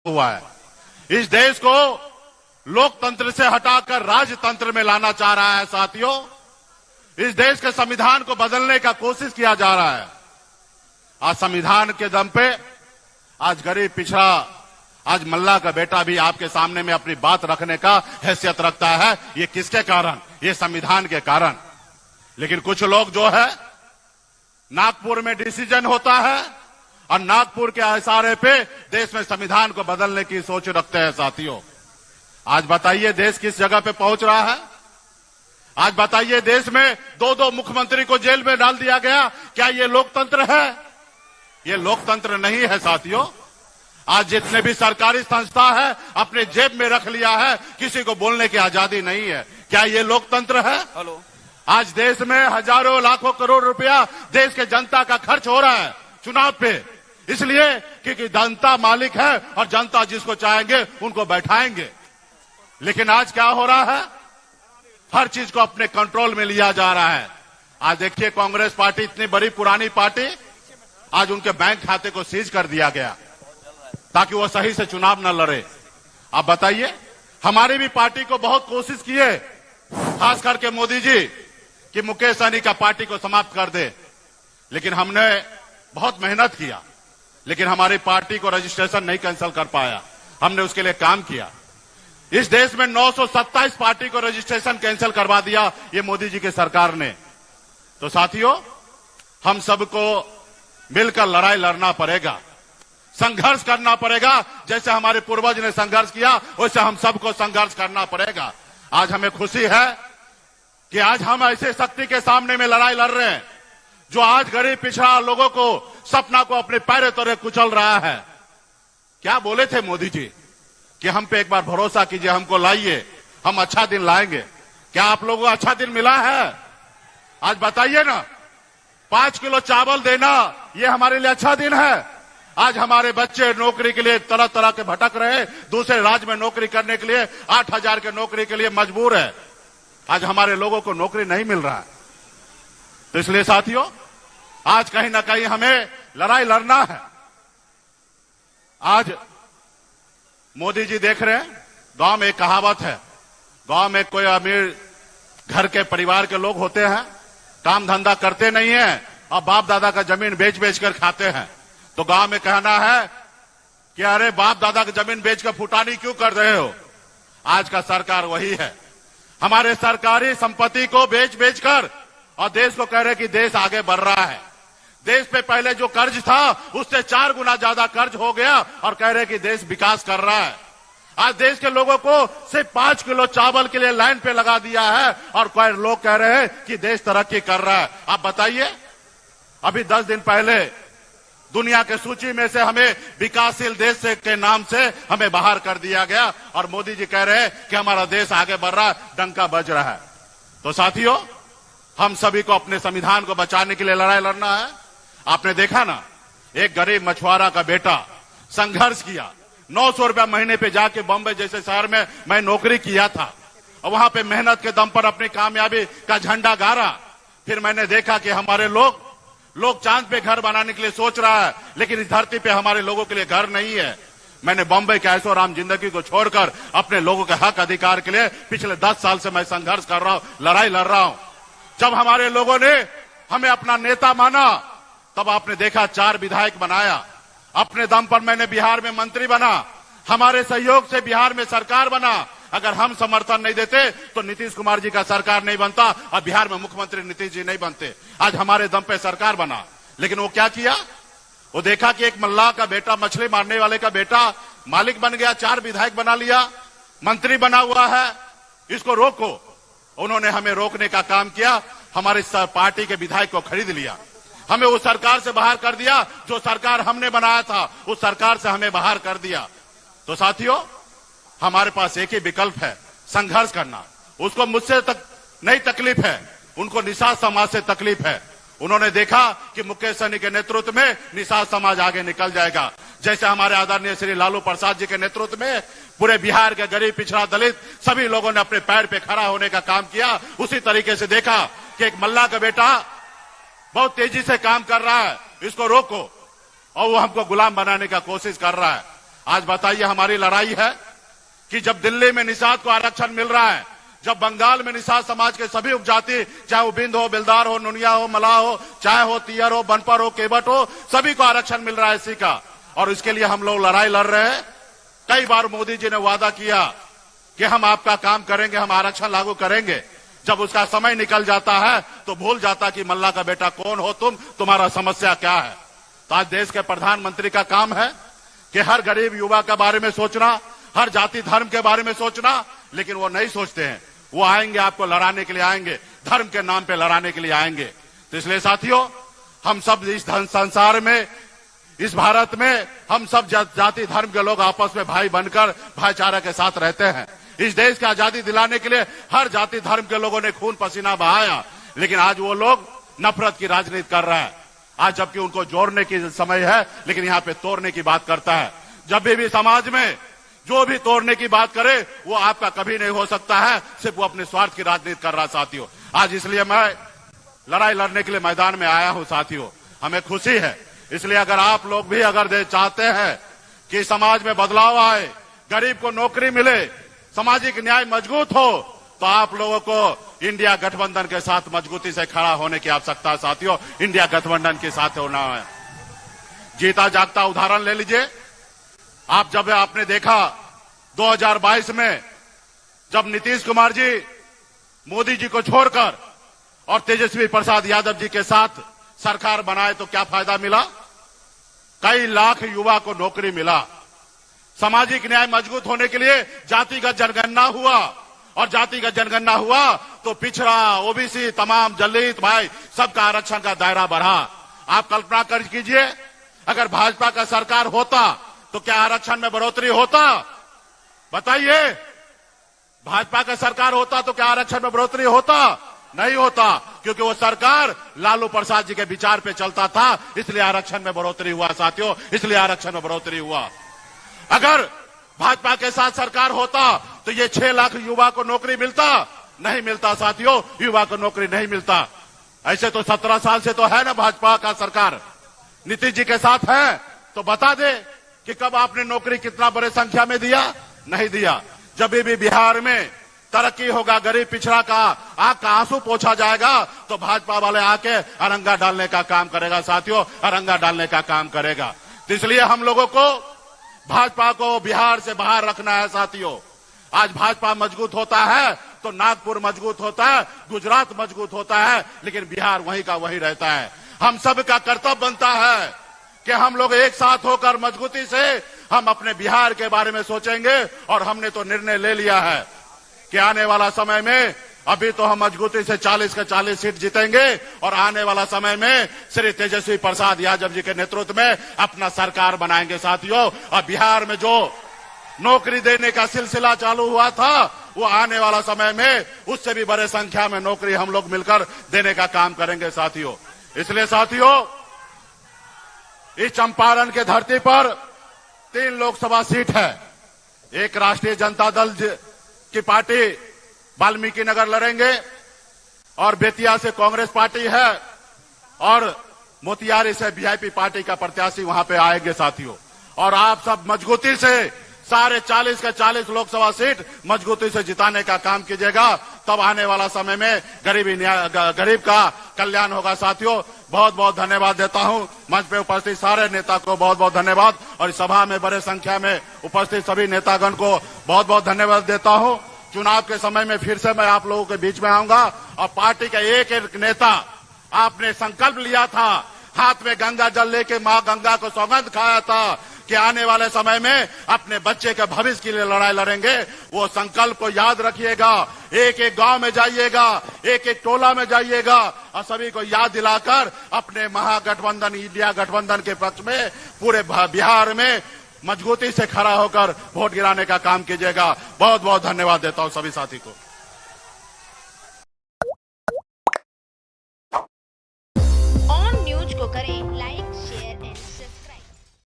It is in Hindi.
हुआ है। इस देश को लोकतंत्र से हटाकर राजतंत्र में लाना चाह रहा है। साथियों, इस देश के संविधान को बदलने का कोशिश किया जा रहा है। आज संविधान के दम पे आज गरीब पिछड़ा, आज मल्ला का बेटा भी आपके सामने में अपनी बात रखने का हैसियत रखता है। ये किसके कारण? ये संविधान के कारण। लेकिन कुछ लोग जो है, नागपुर में डिसीजन होता है और नागपुर के इशारे पे देश में संविधान को बदलने की सोच रखते हैं। साथियों, आज बताइए देश किस जगह पे पहुंच रहा है? आज बताइए देश में दो मुख्यमंत्री को जेल में डाल दिया गया। क्या ये लोकतंत्र है? ये लोकतंत्र नहीं है। साथियों, आज जितने भी सरकारी संस्था है अपने जेब में रख लिया है, किसी को बोलने की आजादी नहीं है। क्या ये लोकतंत्र है? हेलो, आज देश में हजारों लाखों करोड़ रुपया देश के जनता का खर्च हो रहा है चुनाव पे, इसलिए क्योंकि जनता मालिक है और जनता जिसको चाहेंगे उनको बैठाएंगे। लेकिन आज क्या हो रहा है? हर चीज को अपने कंट्रोल में लिया जा रहा है। आज देखिए, कांग्रेस पार्टी इतनी बड़ी पुरानी पार्टी, आज उनके बैंक खाते को सीज कर दिया गया ताकि वो सही से चुनाव न लड़े। आप बताइए, हमारी भी पार्टी को बहुत कोशिश की है, खास करके मोदी जी, कि मुकेश सहनी का पार्टी को समाप्त कर दे। लेकिन हमने बहुत मेहनत किया, लेकिन हमारी पार्टी को रजिस्ट्रेशन नहीं कैंसिल कर पाया। हमने उसके लिए काम किया। इस देश में 927 पार्टी को रजिस्ट्रेशन कैंसिल करवा दिया ये मोदी जी की सरकार ने। तो साथियों, हम सबको मिलकर लड़ाई लड़ना पड़ेगा, संघर्ष करना पड़ेगा। जैसे हमारे पूर्वज ने संघर्ष किया, वैसे हम सबको संघर्ष करना पड़ेगा। आज हमें खुशी है कि आज हम ऐसे शक्ति के सामने में लड़ाई लड़ रहे हैं जो आज गरीब पिछड़ा लोगों को, सपना को अपने पैरों तले कुचल रहा है। क्या बोले थे मोदी जी कि हम पे एक बार भरोसा कीजिए, हमको लाइए, हम अच्छा दिन लाएंगे। क्या आप लोगों को अच्छा दिन मिला है? आज बताइए ना, 5 किलो चावल देना ये हमारे लिए अच्छा दिन है। आज हमारे बच्चे नौकरी के लिए तरह तरह के भटक रहे, दूसरे राज्य में नौकरी करने के लिए 8,000 के नौकरी के लिए मजबूर है। आज हमारे लोगों को नौकरी नहीं मिल रहा है। तो इसलिए साथियों, आज कहीं ना कहीं हमें लड़ाई लड़ना है। आज मोदी जी देख रहे हैं, गांव में एक कहावत है, गांव में कोई अमीर घर के परिवार के लोग होते हैं, काम धंधा करते नहीं है और बाप दादा का जमीन बेच बेच कर खाते हैं। तो गांव में कहना है कि अरे बाप दादा की जमीन बेच कर फुटानी क्यों कर रहे हो? आज का सरकार वही है, हमारे सरकारी संपत्ति को बेच बेच कर और देश को कह रहे कि देश आगे बढ़ रहा है। देश पे पहले जो कर्ज था उससे 4 गुना ज्यादा कर्ज हो गया और कह रहे कि देश विकास कर रहा है। आज देश के लोगों को सिर्फ 5 किलो चावल के लिए लाइन पे लगा दिया है और कोई लोग कह रहे हैं कि देश तरक्की कर रहा है। आप बताइए, अभी 10 दिन पहले दुनिया के सूची में से हमें विकासशील देश से के नाम से हमें बाहर कर दिया गया और मोदी जी कह रहे हैं कि हमारा देश आगे बढ़ रहा है, डंका बज रहा है। तो साथियों, हम सभी को अपने संविधान को बचाने के लिए लड़ाई लड़ना है। आपने देखा ना, एक गरीब मछुआरा का बेटा संघर्ष किया, 900 रुपया महीने पे जाके बॉम्बे जैसे शहर में मैं नौकरी किया था और वहां पे मेहनत के दम पर अपनी कामयाबी का झंडा गाड़ा। फिर मैंने देखा कि हमारे लोग चांद पे घर बनाने के लिए सोच रहा है, लेकिन इस धरती पे हमारे लोगों के लिए घर नहीं है। मैंने बॉम्बे के ऐशो आराम जिंदगी को छोड़कर अपने लोगों के हक अधिकार के लिए पिछले 10 साल से मैं संघर्ष कर रहा हूं, लड़ाई लड़ रहा हूं। जब हमारे लोगों ने हमें अपना नेता माना, तब आपने देखा 4 विधायक बनाया, अपने दम पर मैंने बिहार में मंत्री बना, हमारे सहयोग से बिहार में सरकार बना। अगर हम समर्थन नहीं देते तो नीतीश कुमार जी का सरकार नहीं बनता और बिहार में मुख्यमंत्री नीतीश जी नहीं बनते। आज हमारे दम पे सरकार बना। लेकिन वो क्या किया? वो देखा कि एक मल्लाह का बेटा, मछली मारने वाले का बेटा मालिक बन गया, 4 विधायक बना लिया, मंत्री बना हुआ है, इसको रोको। उन्होंने हमें रोकने का काम किया, हमारी पार्टी के विधायक को खरीद लिया, हमें उस सरकार से बाहर कर दिया। जो सरकार हमने बनाया था उस सरकार से हमें बाहर कर दिया। तो साथियों, हमारे पास एक ही विकल्प है, संघर्ष करना। उसको मुझसे नहीं तकलीफ है, उनको निषाद समाज से तकलीफ है। उन्होंने देखा कि मुकेश सहनी के नेतृत्व में निषाद समाज आगे निकल जाएगा। जैसे हमारे आदरणीय श्री लालू प्रसाद जी के नेतृत्व में पूरे बिहार के गरीब पिछड़ा दलित सभी लोगों ने अपने पैर पे खड़ा होने का काम किया। उसी तरीके से देखा कि एक मल्ला का बेटा बहुत तेजी से काम कर रहा है, इसको रोको। और वो हमको गुलाम बनाने का कोशिश कर रहा है। आज बताइए हमारी लड़ाई है कि जब दिल्ली में निषाद को आरक्षण मिल रहा है, जब बंगाल में निषाद समाज के सभी उपजाति, चाहे वो बिंद हो, बिलदार हो, नुनिया हो, मलाह हो, चाहे हो तियर हो, बनपर हो, केवट हो, सभी को आरक्षण मिल रहा है इसी का। और इसके लिए हम लोग लड़ाई लड़ रहे हैं। कई बार मोदी जी ने वादा किया कि हम आपका काम करेंगे, हम आरक्षण लागू करेंगे। जब उसका समय निकल जाता है तो भूल जाता कि मल्ला का बेटा कौन हो तुम, तुम्हारा समस्या क्या है। तो आज देश के प्रधानमंत्री का काम है कि हर गरीब युवा के बारे में सोचना, हर जाति धर्म के बारे में सोचना, लेकिन वो नहीं सोचते हैं। वो आएंगे आपको लड़ाने के लिए आएंगे, धर्म के नाम पे लड़ाने के लिए आएंगे। तो इसलिए साथियों, हम सब इस संसार में, इस भारत में हम सब जाति धर्म के लोग आपस में भाई बनकर भाईचारा के साथ रहते हैं। इस देश की आजादी दिलाने के लिए हर जाति धर्म के लोगों ने खून पसीना बहाया, लेकिन आज वो लोग नफरत की राजनीति कर रहे हैं। आज जबकि उनको जोड़ने की समय है, लेकिन यहाँ पे तोड़ने की बात करता है। जब भी समाज में जो भी तोड़ने की बात करे वो आपका कभी नहीं हो सकता है, सिर्फ वो अपने स्वार्थ की राजनीति कर रहा साथियों। आज इसलिए मैं लड़ाई लड़ने के लिए मैदान में आया हूं साथियों। हमें खुशी है, इसलिए अगर आप लोग भी अगर चाहते हैं कि समाज में बदलाव आए, गरीब को नौकरी मिले, सामाजिक न्याय मजबूत हो, तो आप लोगों को इंडिया गठबंधन के साथ मजबूती से खड़ा होने की आवश्यकता है साथियों। इंडिया गठबंधन के साथ होना है। जीता जागता उदाहरण ले लीजिए। आप जब आपने देखा 2022 में जब नीतीश कुमार जी मोदी जी को छोड़कर और तेजस्वी प्रसाद यादव जी के साथ सरकार बनाए तो क्या फायदा मिला? कई लाख युवा को नौकरी मिला। सामाजिक न्याय मजबूत होने के लिए जातिगत जनगणना हुआ, और जातिगत जनगणना हुआ तो पिछड़ा, ओबीसी, तमाम दलित भाई सबका आरक्षण का दायरा बढ़ा। आप कल्पना कर कीजिए, अगर भाजपा का सरकार होता तो क्या आरक्षण में बढ़ोतरी होता? बताइए, भाजपा का सरकार होता तो क्या आरक्षण में बढ़ोतरी होता? नहीं होता, क्योंकि वो सरकार लालू प्रसाद जी के विचार पे चलता था, इसलिए आरक्षण में बढ़ोतरी हुआ साथियों, इसलिए आरक्षण में बढ़ोतरी हुआ। अगर भाजपा के साथ सरकार होता तो ये 6 लाख युवा को नौकरी मिलता? नहीं मिलता साथियों, युवा को नौकरी नहीं मिलता। ऐसे तो 17 साल से तो है ना भाजपा का सरकार, नीतीश जी के साथ है, तो बता दे कि कब आपने नौकरी कितना बड़े संख्या में दिया? नहीं दिया। जब भी बिहार में तरक्की होगा, गरीब पिछड़ा का आंख का आंसू पोंछा जाएगा, तो भाजपा वाले आके अरंगा डालने का काम करेगा साथियों, अरंगा डालने का काम करेगा। तो इसलिए हम लोगों को भाजपा को बिहार से बाहर रखना है साथियों। आज भाजपा मजबूत होता है तो नागपुर मजबूत होता है, गुजरात मजबूत होता है, लेकिन बिहार वहीं का वहीं रहता है। हम सब का कर्तव्य बनता है कि हम लोग एक साथ होकर मजबूती से हम अपने बिहार के बारे में सोचेंगे। और हमने तो निर्णय ले लिया है कि आने वाला समय में, अभी तो हम मजबूती से 40 के 40 सीट जीतेंगे, और आने वाला समय में श्री तेजस्वी प्रसाद यादव जी के नेतृत्व में अपना सरकार बनाएंगे साथियों। और बिहार में जो नौकरी देने का सिलसिला चालू हुआ था, वो आने वाला समय में उससे भी बड़े संख्या में नौकरी हम लोग मिलकर देने का काम करेंगे साथियों। इसलिए साथियों, इस चंपारण के धरती पर 3 लोकसभा सीट है। एक राष्ट्रीय जनता दल की पार्टी वाल्मीकि नगर लड़ेंगे, और बेतिया से कांग्रेस पार्टी है, और मोतिहारी से वीआईपी पार्टी का प्रत्याशी वहां पे आएंगे साथियों। और आप सब मजबूती से सारे 40 के 40 लोकसभा सीट मजबूती से जिताने का काम कीजिएगा, तब आने वाला समय में गरीब का कल्याण होगा साथियों। बहुत बहुत धन्यवाद देता हूं। मंच पे उपस्थित सारे नेता को बहुत बहुत धन्यवाद, और इस सभा में बड़े संख्या में उपस्थित सभी नेतागण को बहुत बहुत धन्यवाद देता हूं। चुनाव के समय में फिर से मैं आप लोगों के बीच में आऊंगा, और पार्टी का एक एक नेता, आपने संकल्प लिया था, हाथ में गंगा जल लेके मां गंगा को सौगंध खाया था कि आने वाले समय में अपने बच्चे के भविष्य के लिए लड़ाई लड़ेंगे। वो संकल्प को याद रखिएगा। एक एक गांव में जाइएगा, एक एक टोला में जाइएगा, और सभी को याद दिलाकर अपने महागठबंधन, इंडिया गठबंधन के पक्ष में पूरे बिहार में मजबूती से खड़ा होकर वोट गिराने का काम कीजिएगा। बहुत बहुत धन्यवाद देता हूं सभी साथी को।